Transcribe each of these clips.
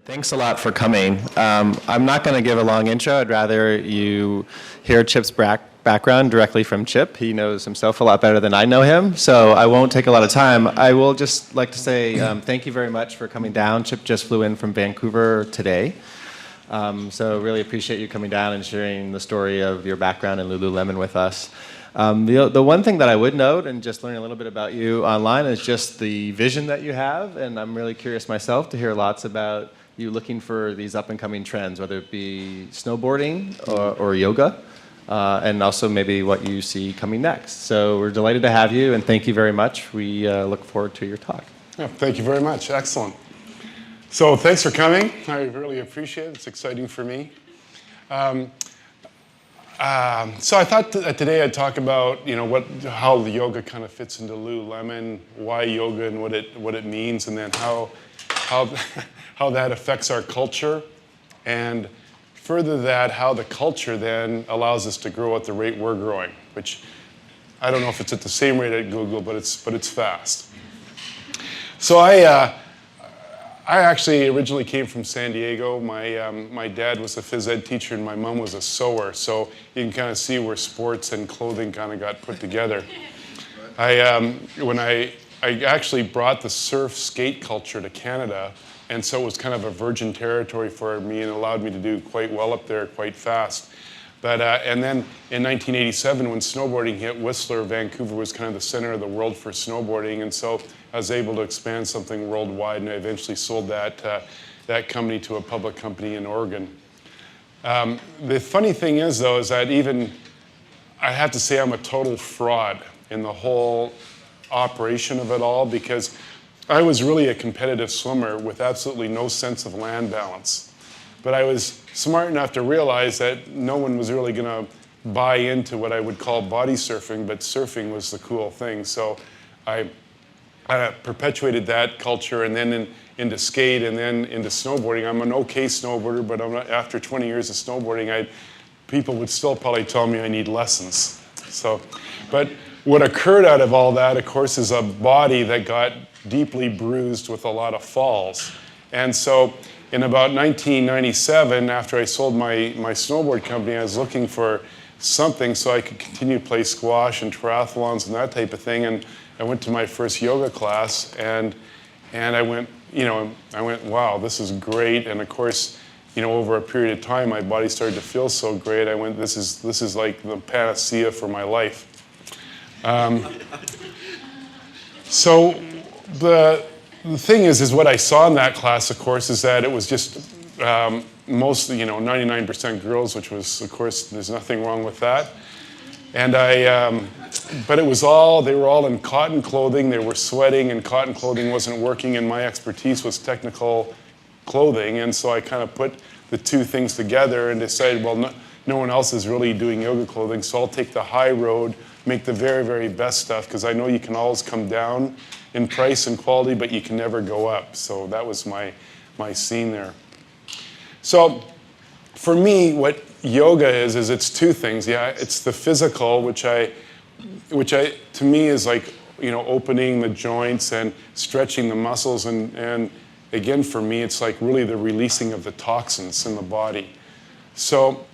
Thanks a lot for coming. I'm not going to give a long intro. I'd rather you hear Chip's background directly from Chip. He knows himself a lot better than I know him, so I won't take a lot of time. I will just like to say thank you very much for coming down. Chip just flew in from Vancouver today, so really appreciate you coming down and sharing the story of your background in Lululemon with us. The one thing that I would note, and just learning a little bit about you online, is just the vision that you have, and I'm really curious myself to hear lots about you looking for these up-and-coming trends, whether it be snowboarding or yoga, and also maybe what you see coming next. So we're delighted to have you, and thank you very much. We look forward to your talk. Yeah, thank you very much. Excellent. So thanks for coming. I really appreciate it. It's exciting for me. So I thought that today I'd talk about how the yoga kind of fits into Lululemon, why yoga and what it means, and then how that affects our culture, and further that, how the culture then allows us to grow at the rate we're growing, which I don't know if it's at the same rate at Google, but it's fast. So I actually originally came from San Diego. My dad was a phys ed teacher and my mom was a sewer, so you can kind of see where sports and clothing kind of got put together. When I actually brought the surf skate culture to Canada, and so it was kind of a virgin territory for me and allowed me to do quite well up there quite fast. But and then in 1987, when snowboarding hit, Whistler, Vancouver was kind of the center of the world for snowboarding, and so I was able to expand something worldwide, and I eventually sold that company to a public company in Oregon. The funny thing is, though, is that even I have to say I'm a total fraud in the whole operation of it all, because I was really a competitive swimmer with absolutely no sense of land balance. But I was smart enough to realize that no one was really going to buy into what I would call body surfing, but surfing was the cool thing. So I perpetuated that culture, and then into skate, and then into snowboarding. I'm an okay snowboarder, but after 20 years of snowboarding, people would still probably tell me I need lessons. But what occurred out of all that, of course, is a body that got deeply bruised with a lot of falls. And so in about 1997, after I sold my snowboard company, I was looking for something so I could continue to play squash and triathlons and that type of thing. And I went to my first yoga class, and I went, wow, this is great. And of course, over a period of time, my body started to feel so great. I went, this is like the panacea for my life. So the thing is what I saw in that class, of course, is that it was just mostly, 99% girls, which was, of course, there's nothing wrong with that. And but they were all in cotton clothing. They were sweating, and cotton clothing wasn't working, and my expertise was technical clothing. And so I kind of put the two things together and decided, well, no one else is really doing yoga clothing, so I'll take the high road, make the very, very best stuff, because I know you can always come down in price and quality, but you can never go up. So that was my scene there. So for me, what yoga is it's two things. Yeah, it's the physical, which to me is like, opening the joints and stretching the muscles, and again, for me, it's like really the releasing of the toxins in the body. So,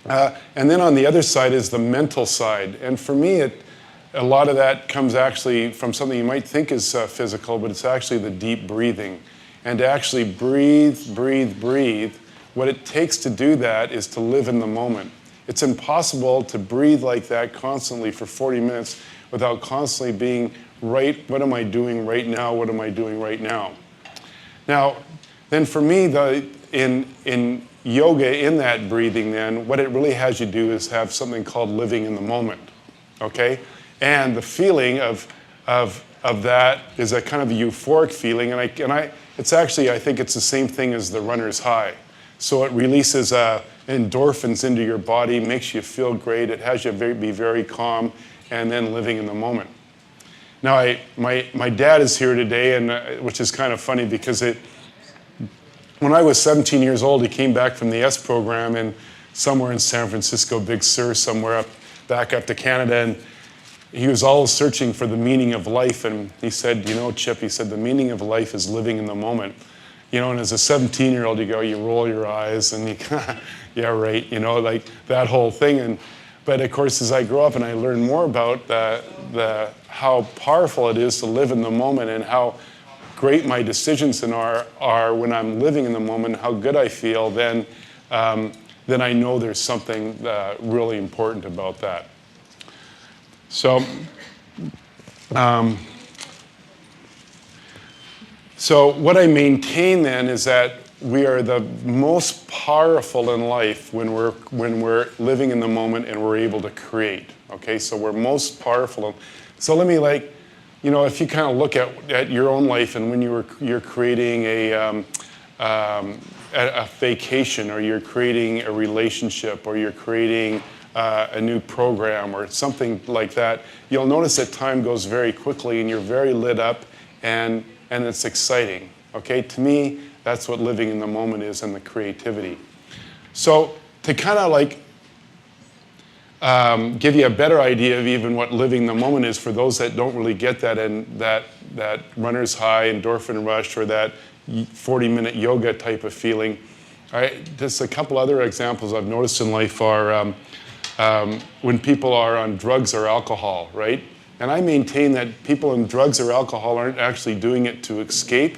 and then on the other side is the mental side. And for me, a lot of that comes actually from something you might think is physical, but it's actually the deep breathing. And to actually breathe, breathe, breathe, what it takes to do that is to live in the moment. It's impossible to breathe like that constantly for 40 minutes without constantly being right, what am I doing right now, what am I doing right now? Now, then for me, in yoga, in that breathing then, what it really has you do is have something called living in the moment, okay? And the feeling of that is a kind of a euphoric feeling, and it's actually, I think it's the same thing as the runner's high. So it releases endorphins into your body, makes you feel great, it has you be very calm, and then living in the moment. Now, my dad is here today, and which is kind of funny because when I was 17 years old, he came back from the S program and somewhere in San Francisco, Big Sur, somewhere back up to Canada, and he was always searching for the meaning of life, and he said, Chip, he said, the meaning of life is living in the moment. and as a 17-year-old, you roll your eyes and you yeah, right, like that whole thing. But of course, as I grow up and I learn more about how powerful it is to live in the moment and how great my decisions are when I'm living in the moment, how good I feel, then I know there's something really important about that. So what I maintain then is that we are the most powerful in life when we're living in the moment and we're able to create. Okay, so we're most powerful. So let me if you kind of look at your own life and when you're creating a vacation, or you're creating a relationship, or you're creating a new program or something like that, you'll notice that time goes very quickly and you're very lit up and it's exciting. Okay, to me, that's what living in the moment is, and the creativity. So to kind of give you a better idea of even what living the moment is for those that don't really get that, and that runner's high, endorphin rush, or that 40-minute yoga type of feeling. All right, just a couple other examples I've noticed in life are when people are on drugs or alcohol, right? And I maintain that people on drugs or alcohol aren't actually doing it to escape.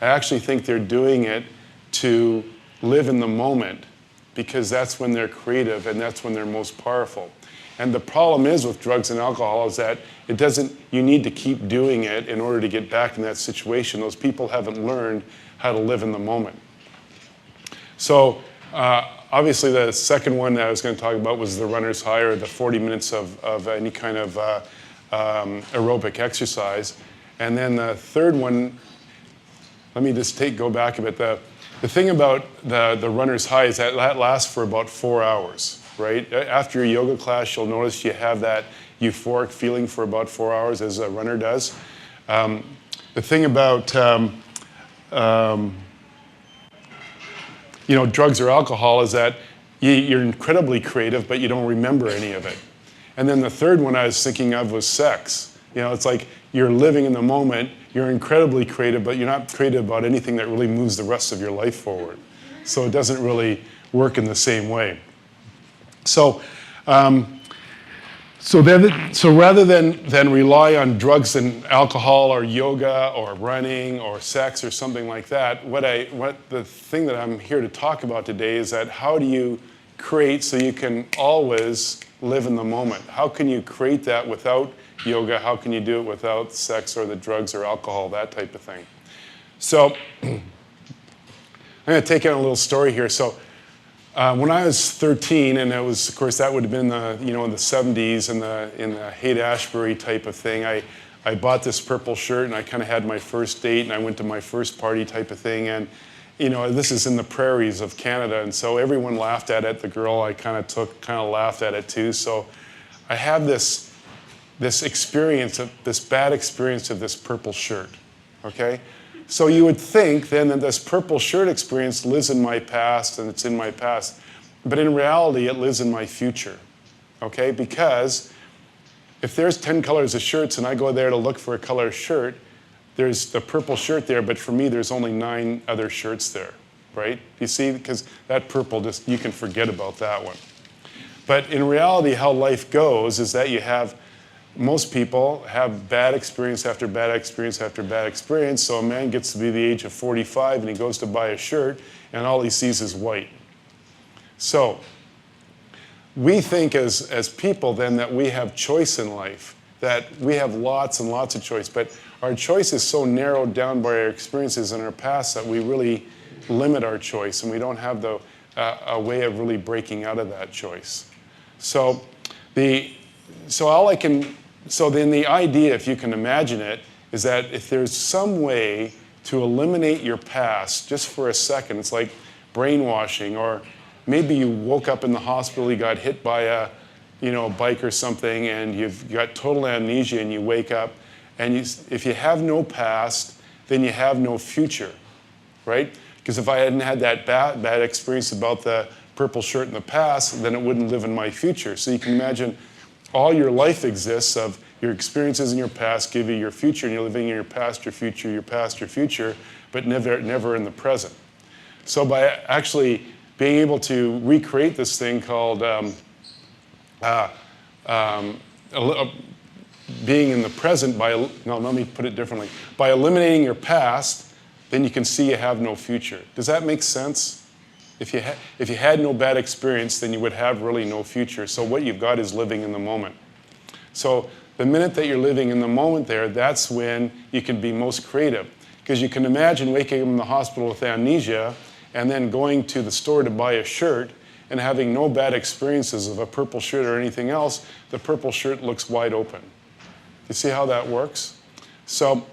I actually think they're doing it to live in the moment, because that's when they're creative and that's when they're most powerful. And the problem is with drugs and alcohol is that you need to keep doing it in order to get back in that situation. Those people haven't learned how to live in the moment. So obviously the second one that I was going to talk about was the runner's high, or the 40 minutes of any kind of aerobic exercise. And then the third one, let me just go back a bit. The thing about the runner's high is that lasts for about 4 hours, right? After your yoga class, you'll notice you have that euphoric feeling for about 4 hours, as a runner does. The thing about drugs or alcohol is that you're incredibly creative, but you don't remember any of it. And then the third one I was thinking of was sex. It's like you're living in the moment, you're incredibly creative, but you're not creative about anything that really moves the rest of your life forward. So it doesn't really work in the same way. So rather than rely on drugs and alcohol or yoga or running or sex or something like that, the thing that I'm here to talk about today is that how do you create so you can always live in the moment? How can you create that without yoga? How can you do it without sex or the drugs or alcohol, that type of thing? So I'm going to take in a little story here. So when I was 13, and it was, of course, that would have been in the 70s, in the Haight-Ashbury type of thing. I bought this purple shirt, and I kind of had my first date, and I went to my first party type of thing. And this is in the prairies of Canada, and so everyone laughed at it. The girl I kind of laughed at it too. So I have this experience of this bad experience of this purple shirt. Okay, so you would think then that this purple shirt experience lives in my past, and it's in my past, but in reality it lives in my future. Okay, because if there's 10 colors of shirts and I go there to look for a color shirt, there's the purple shirt there, but for me, there's only 9 other shirts there, right? You see, because that purple, you can forget about that one. But in reality, how life goes is that most people have bad experience after bad experience after bad experience. So a man gets to be the age of 45 and he goes to buy a shirt and all he sees is white. So we think as people then that we have choice in life, that we have lots and lots of choice, but our choice is so narrowed down by our experiences in our past that we really limit our choice, and we don't have a way of really breaking out of that choice. So then the idea, if you can imagine it, is that if there's some way to eliminate your past just for a second, it's like brainwashing, or maybe you woke up in the hospital, you got hit by a bike or something, and you've got total amnesia, and you wake up, and if you have no past, then you have no future, right? Because if I hadn't had that bad experience about the purple shirt in the past, then it wouldn't live in my future. So you can imagine all your life exists of Your experiences in your past give you your future, and you're living in your past, your future, your past, your future, but never in the present. So by actually being able to recreate this thing called being in the present let me put it differently. By eliminating your past, then you can see you have no future. Does that make sense? If you had no bad experience, then you would have really no future. So what you've got is living in the moment. So the minute that you're living in the moment there, that's when you can be most creative. Because you can imagine waking up in the hospital with amnesia and then going to the store to buy a shirt and having no bad experiences of a purple shirt or anything else. The purple shirt looks wide open. You see how that works? So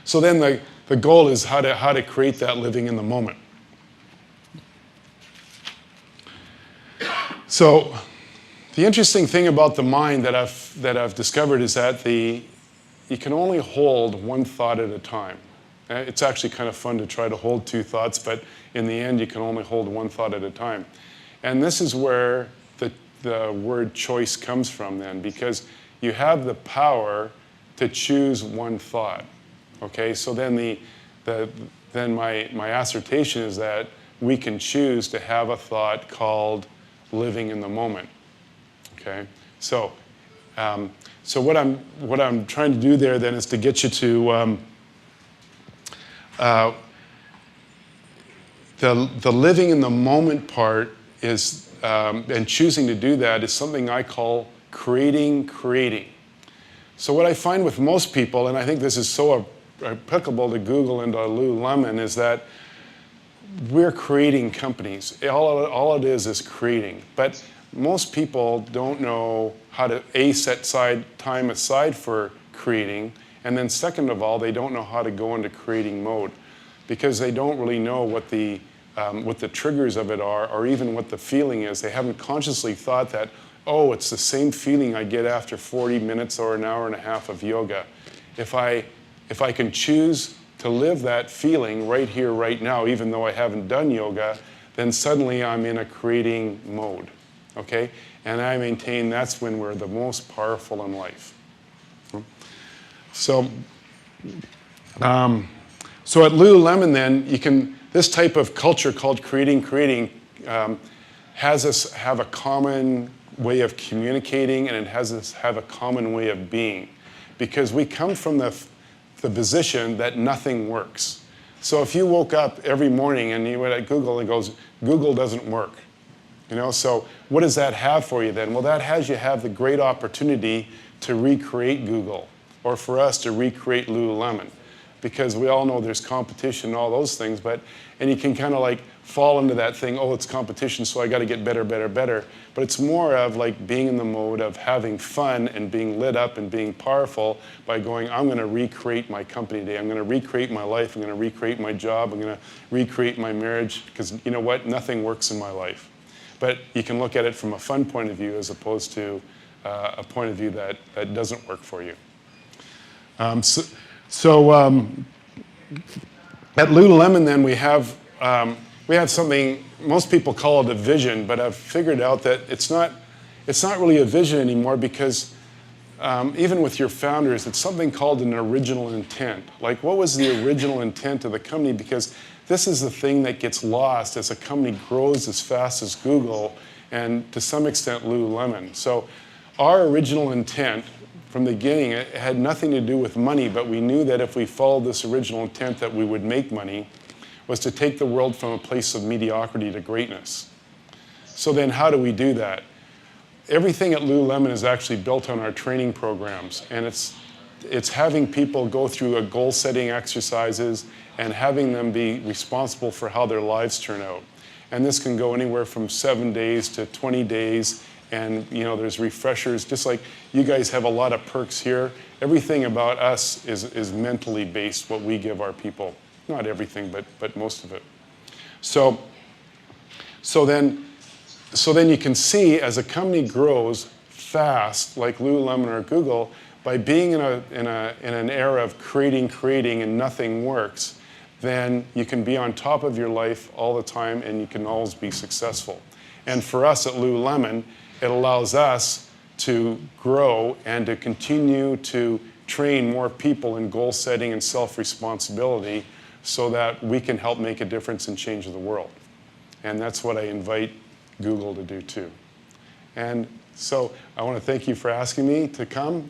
then the goal is how to create that living in the moment. So the interesting thing about the mind that I've discovered is that you can only hold one thought at a time. It's actually kind of fun to try to hold two thoughts, but in the end, you can only hold one thought at a time. And this is where the word choice comes from then, because you have the power to choose one thought. Okay, so then my assertion is that we can choose to have a thought called living in the moment. Okay, so what I'm trying to do there then is to get you to the living in the moment part is and choosing to do that is something I call creating. So what I find with most people, and I think this is so applicable to Google and to Lululemon, is that we're creating companies. All it is creating. But most people don't know how to set time aside for creating, and then second of all, they don't know how to go into creating mode, because they don't really know what the triggers of it are, or even what the feeling is. They haven't consciously thought that, oh, it's the same feeling I get after 40 minutes or an hour and a half of yoga. If I can choose to live that feeling right here, right now, even though I haven't done yoga, then suddenly I'm in a creating mode, okay? And I maintain that's when we're the most powerful in life. So at Lululemon then, this type of culture called creating has us have a common way of communicating, and it has us have a common way of being, because we come from the position that nothing works. So if you woke up every morning and you went at Google and goes, Google doesn't work, so what does that have for you then? Well, that has you have the great opportunity to recreate Google, or for us to recreate Lululemon, because we all know there's competition and all those things, and you can kind of like fall into that thing, oh, it's competition, so I got to get better. But it's more of like being in the mode of having fun and being lit up and being powerful by going, I'm going to recreate my company today. I'm going to recreate my life. I'm going to recreate my job. I'm going to recreate my marriage, because you know what? Nothing works in my life. But you can look at it from a fun point of view as opposed to a point of view that doesn't work for you. So at Lululemon then we have something, most people call it a vision, but I've figured out that it's not really a vision anymore, because even with your founders, it's something called an original intent. Like, what was the original intent of the company? Because this is the thing that gets lost as a company grows as fast as Google and to some extent Lululemon. So our original intent from the beginning, it had nothing to do with money, but we knew that if we followed this original intent that we would make money, was to take the world from a place of mediocrity to greatness. So then how do we do that? Everything at Lululemon is actually built on our training programs, and it's having people go through goal-setting exercises and having them be responsible for how their lives turn out. And this can go anywhere from 7 days to 20 days, and there's refreshers. Just like you guys have a lot of perks here, everything about us is mentally based, what we give our people. Not everything, but most of it. So then you can see as a company grows fast, like Lululemon or Google, by being in an era of creating and nothing works, then you can be on top of your life all the time and you can always be successful. And for us at Lululemon, it allows us to grow and to continue to train more people in goal setting and self-responsibility so that we can help make a difference and change the world. And that's what I invite Google to do too. And so I want to thank you for asking me to come.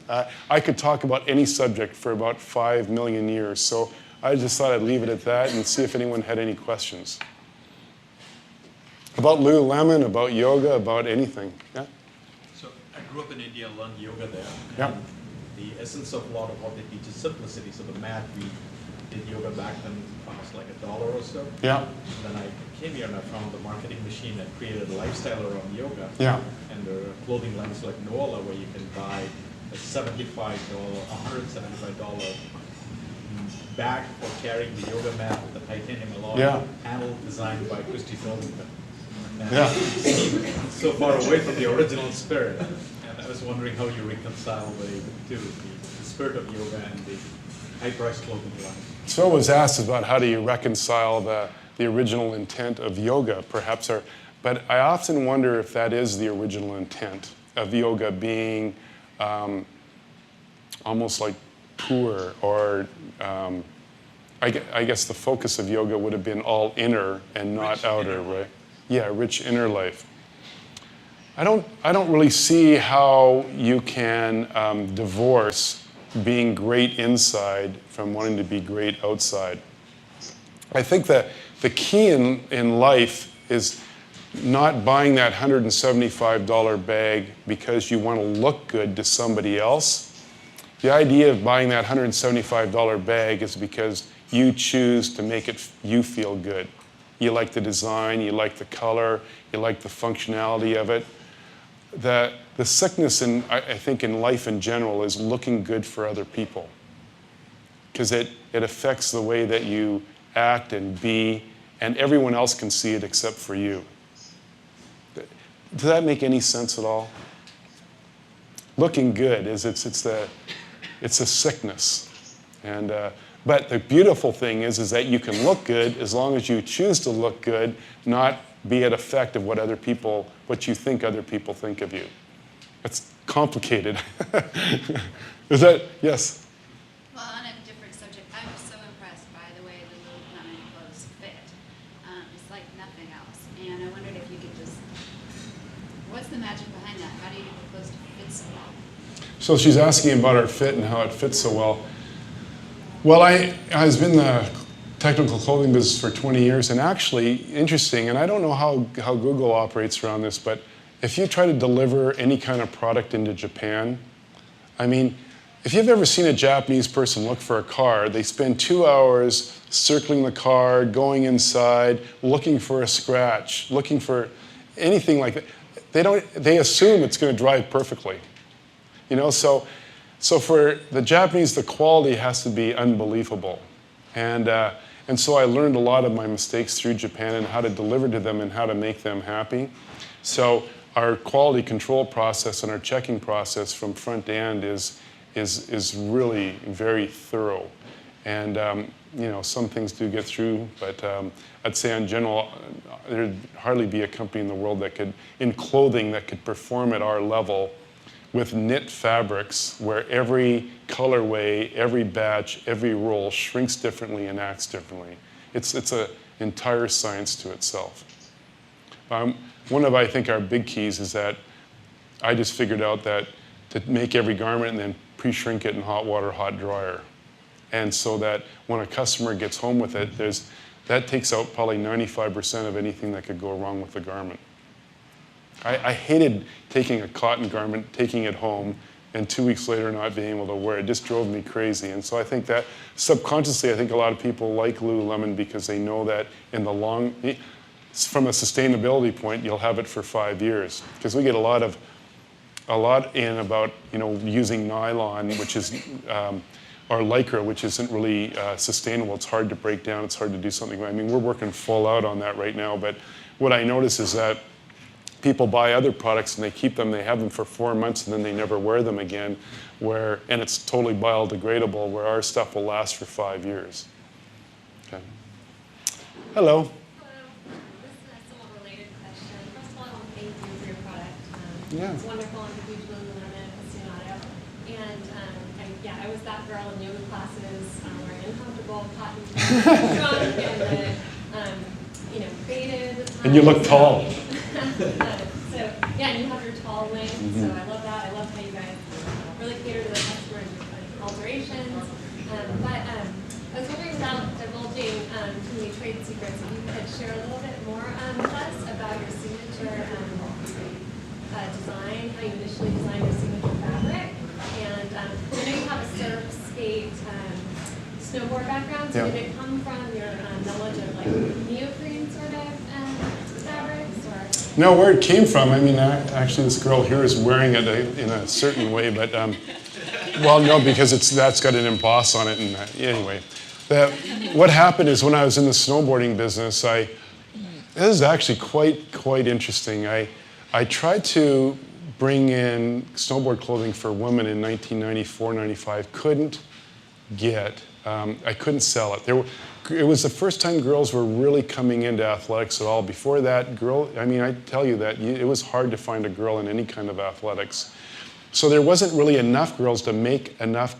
I could talk about any subject for about 5 million years, so I just thought I'd leave it at that and see if anyone had any questions. About Lululemon, about yoga, about anything. Yeah? So I grew up in India, learned yoga there. Yeah. And the essence of a lot of what they teach is simplicity. So the mat, we did yoga back then, cost like $1 or so. Yeah. And then I came here and I found the marketing machine that created a lifestyle around yoga. Yeah. And there are clothing lines like Nola where you can buy a $75, $175 bag for carrying the yoga mat with the titanium alloy panel designed by Christy Philbin. Yeah. So far away from the original spirit. And I was wondering how you reconcile the two, the spirit of yoga and the high-priced clothing line. So I was asked about how do you reconcile the original intent of yoga, perhaps, but I often wonder if that is the original intent of yoga being almost like poor, or I guess the focus of yoga would have been all inner and not rich outer, right? Yeah, rich inner life. I don't really see how you can divorce being great inside from wanting to be great outside. I think that the key in life is not buying that $175 bag because you want to look good to somebody else. The idea of buying that $175 bag is because you choose to make you feel good. You like the design, you like the color, you like the functionality of it. The sickness, I think, in life in general is looking good for other people, because it affects the way that you act and be, and everyone else can see it except for you. Does that make any sense at all? Looking good it's a sickness, but the beautiful thing is that you can look good as long as you choose to look good, not be at effect of what you think other people think of you. It's complicated. Is that, yes? Well, on a different subject, I was so impressed by the way the Lululemon clothes fit. It's like nothing else. And I wondered if you could what's the magic behind that? How do you get the clothes to fit so well? So she's asking about our fit and how it fits so well. Well, I was in the technical clothing business for 20 years, and actually, interesting, and I don't know how Google operates around this, but if you try to deliver any kind of product into Japan, I mean, if you've ever seen a Japanese person look for a car, they spend 2 hours circling the car, going inside, looking for a scratch, looking for anything like that. They assume it's going to drive perfectly. You know, so for the Japanese, the quality has to be unbelievable. And so I learned a lot of my mistakes through Japan and how to deliver to them and how to make them happy. So our quality control process and our checking process from front to end is really very thorough. And you know, some things do get through, but I'd say in general, there'd hardly be a company in the world in clothing that could perform at our level with knit fabrics where every colorway, every batch, every roll shrinks differently and acts differently. It's an entire science to itself. One of, I think, our big keys is that I just figured out that to make every garment and then pre-shrink it in hot water, hot dryer. And so that when a customer gets home with it, that takes out probably 95% of anything that could go wrong with the garment. I hated taking a cotton garment, taking it home, and 2 weeks later not being able to wear it. It just drove me crazy. And so I think that subconsciously, I think a lot of people like Lululemon because they know that in the long, from a sustainability point, you'll have it for 5 years. Because we get a lot in about, you know, using nylon, which is, or lycra, which isn't really sustainable. It's hard to break down. It's hard to do something. I mean, we're working full out on that right now. But what I notice is that people buy other products and they keep them, they have them for 4 months and then they never wear them again, and it's totally biodegradable, where our stuff will last for 5 years. Okay. Hello. Hello. This is a somewhat related question. First of all, I want to thank you for your product. Yeah. It's wonderful. I'm a huge Lululemon yeah, I was that girl in yoga classes wearing uncomfortable cotton trunk and the, faded. And you look tall. So yeah, and you have your tall wings. So I love that. I love how you guys really cater to the customer and alterations. But I was wondering, without divulging too many trade secrets, if you could share a little bit more with us about your signature design, how you initially designed your signature fabric. And I know you have a surf, skate, snowboard background, so did it come from your knowledge of like neoprene sort of fabrics? Or? No, where it came from, I mean, actually this girl here is wearing it in a certain way, but, well, no, because that's got an emboss on it, and anyway. What happened is when I was in the snowboarding business, this is actually quite interesting. I tried to bring in snowboard clothing for women in 1994, 95, couldn't get, I couldn't sell it. It was the first time girls were really coming into athletics at all. Before that, I tell you that it was hard to find a girl in any kind of athletics. So there wasn't really enough girls to make enough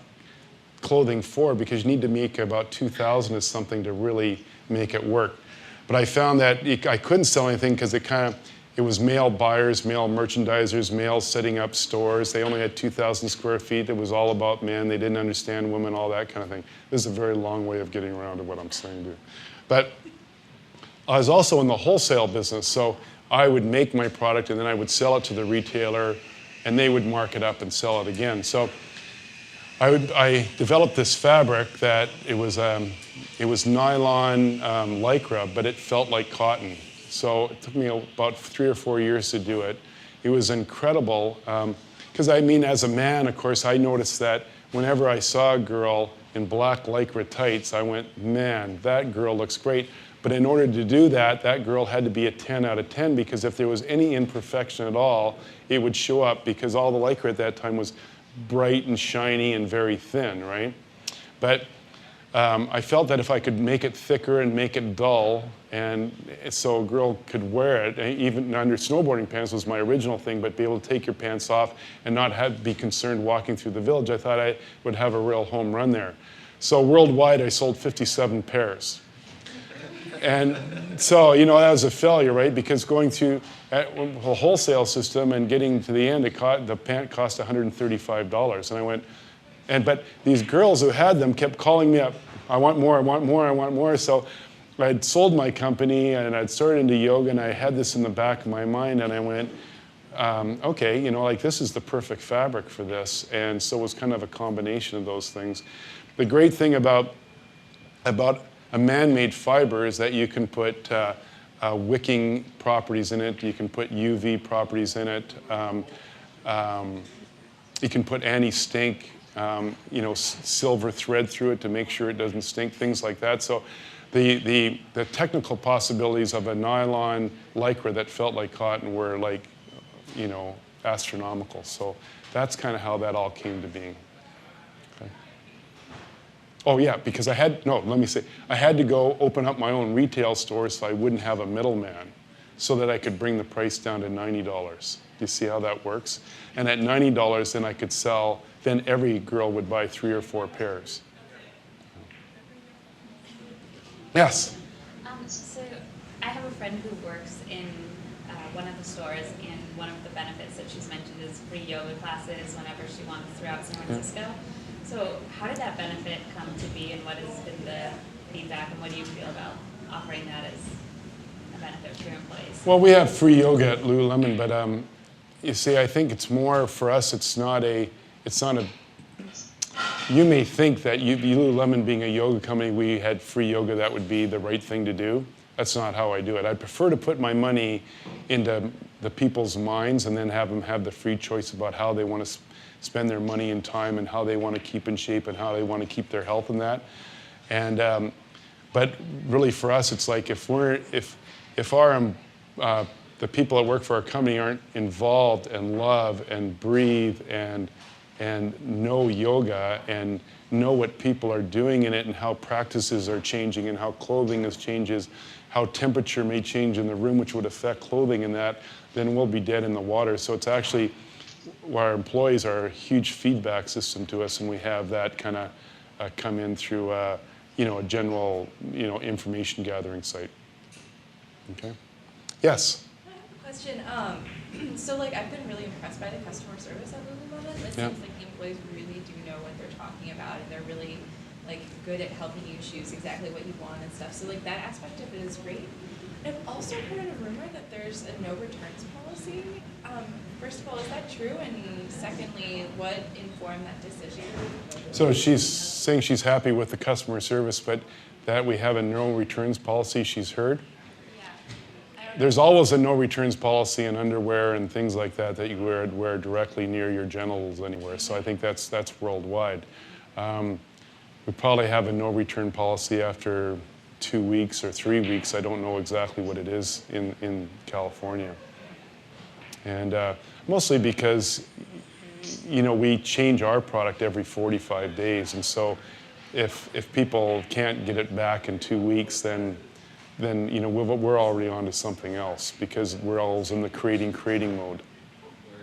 clothing for, because you need to make about 2,000 or something to really make it work. But I found that I couldn't sell anything because it was male buyers, male merchandisers, males setting up stores. They only had 2,000 square feet. It was all about men. They didn't understand women, all that kind of thing. This is a very long way of getting around to what I'm saying, dude. But I was also in the wholesale business, so I would make my product and then I would sell it to the retailer, and they would mark it up and sell it again. So I developed this fabric that it was nylon lycra, but it felt like cotton. So it took me about 3 or 4 years to do it. It was incredible, because as a man, of course, I noticed that whenever I saw a girl in black lycra tights, I went, man, that girl looks great. But in order to do that, that girl had to be a 10 out of 10, because if there was any imperfection at all, it would show up, because all the lycra at that time was bright and shiny and very thin, right? But I felt that if I could make it thicker and make it dull, and so a girl could wear it, even under snowboarding pants was my original thing, but be able to take your pants off and not be concerned walking through the village, I thought I would have a real home run there. So worldwide, I sold 57 pairs. And so, that was a failure, right? Because going through a wholesale system and getting to the end, the pant cost $135. And I went, but these girls who had them kept calling me up, I want more, I want more, I want more. So I'd sold my company and I'd started into yoga, and I had this in the back of my mind, and I went, okay, this is the perfect fabric for this. And so it was kind of a combination of those things. The great thing about a man-made fiber is that you can put wicking properties in it, you can put UV properties in it, you can put anti-stink, silver thread through it to make sure it doesn't stink, things like that. So the technical possibilities of a nylon lycra that felt like cotton were astronomical. So that's kind of how that all came to being. Oh yeah, because I had to go open up my own retail store so I wouldn't have a middleman, so that I could bring the price down to $90. Do you see how that works? And at $90, then I could sell, then every girl would buy 3 or 4 pairs. Yes? So I have a friend who works in one of the stores, and one of the benefits that she's mentioned is free yoga classes whenever she wants throughout San Francisco. So how did that benefit come to be, and what has been the feedback, and what do you feel about offering that as a benefit for your employees? Well, we have free yoga at Lululemon, but you see, I think it's more for us. It's not a. You may think that Lululemon being a yoga company, we had free yoga, that would be the right thing to do. That's not how I do it. I prefer to put my money into the people's minds and then have them have the free choice about how they want to spend their money and time, and how they want to keep in shape, and how they want to keep their health and that. And but really for us, it's like if the people that work for our company aren't involved and love and breathe and know yoga and know what people are doing in it, and how practices are changing, and how clothing changes, how temperature may change in the room, which would affect clothing and that, then we'll be dead in the water. So it's actually our employees are a huge feedback system to us, and we have that kind of come in through a general information gathering site. Okay. Yes. I have a question. So like I've been really impressed by the customer service at Lululemon. It Yeah. seems like the employees really do know what they're talking about, and they're really like good at helping you choose exactly what you want and stuff. So like that aspect of it is great. I've also heard a rumor that there's a no returns policy. First of all, is that true? And secondly, what informed that decision? So she's saying she's happy with the customer service, but that we have a no returns policy she's heard. There's always a no returns policy in underwear and things like that that you wear directly near your genitals anywhere. So I think that's worldwide. We probably have a no return policy after 2 weeks or 3 weeks. I don't know exactly what it is in California. And mostly because we change our product every 45 days. And so if people can't get it back in 2 weeks, then we're already on to something else because we're always in the creating mode.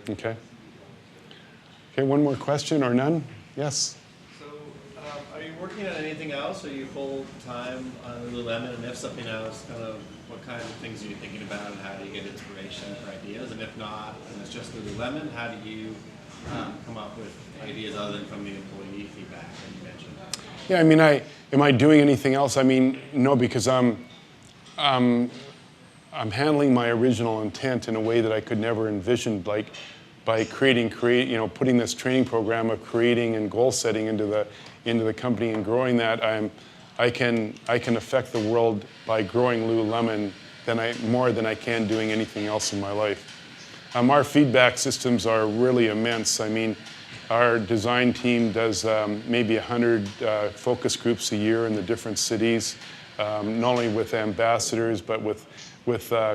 Okay? Okay, one more question or none? Yes? So, are you working on anything else? Are you full time on Lululemon? And if something else, kind of what kind of things are you thinking about, and how do you get inspiration for ideas? And if not, and it's just Lululemon, how do you come up with ideas other than from the employee feedback that you mentioned? Yeah, I mean, am I doing anything else? I mean, no, because I'm handling my original intent in a way that I could never envision, like by putting this training program of creating and goal setting into the company and growing that. I can affect the world by growing Lululemon more than I can doing anything else in my life. Our feedback systems are really immense. I mean, our design team does maybe 100 focus groups a year in the different cities. Not only with ambassadors, but with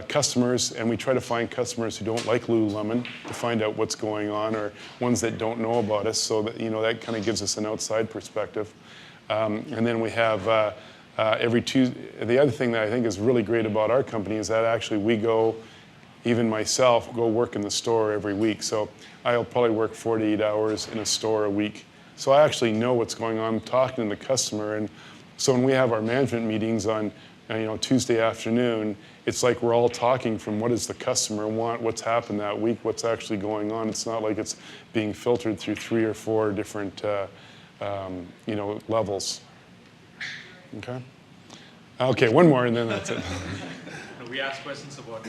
customers, and we try to find customers who don't like Lululemon to find out what's going on, or ones that don't know about us, so that that kind of gives us an outside perspective. And then we have every Tuesday. The other thing that I think is really great about our company is that actually we go, even myself, go work in the store every week. So I'll probably work 48 hours in a store a week. So I actually know what's going on, talking to the customer. And so when we have our management meetings on Tuesday afternoon, it's like we're all talking from what does the customer want, what's happened that week, what's actually going on. It's not like it's being filtered through 3 or 4 different levels. Okay? Okay, one more and then that's it. We ask questions about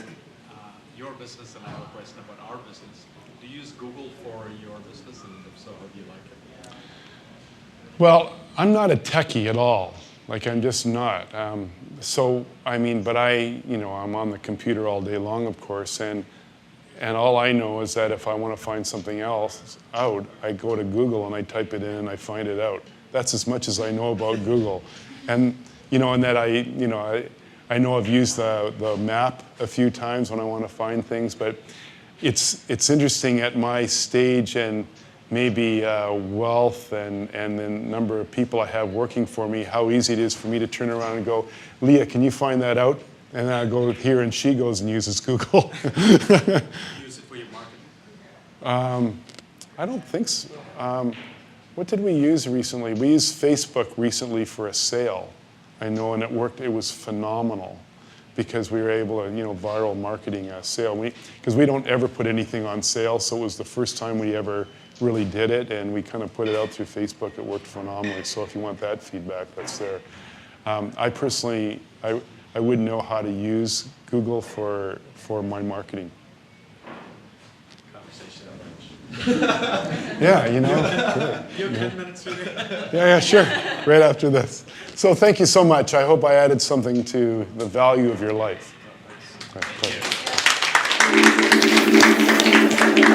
your business, and I have a question about our business. Do you use Google for your business, and if so, how do you like it? Well, I'm not a techie at all. Like, I'm just not. But I'm on the computer all day long, of course, and all I know is that if I want to find something else out, I go to Google and I type it in and I find it out. That's as much as I know about Google. And that I know I've used the map a few times when I want to find things, but it's interesting at my stage and maybe wealth and the number of people I have working for me, how easy it is for me to turn around and go, Leah, can you find that out? And then I go here and she goes and uses Google. Use it for your marketing? I don't think so. What did we use recently? We used Facebook recently for a sale. I know, and it worked. It was phenomenal because we were able to, viral marketing a sale. Because we don't ever put anything on sale, so it was the first time we ever really did it, and we kind of put it out through Facebook. It worked phenomenally. So if you want that feedback, that's there. I personally, I wouldn't know how to use Google for my marketing. Yeah, You have 10 minutes today? Yeah, sure. Right after this. So thank you so much. I hope I added something to the value of your life. Okay,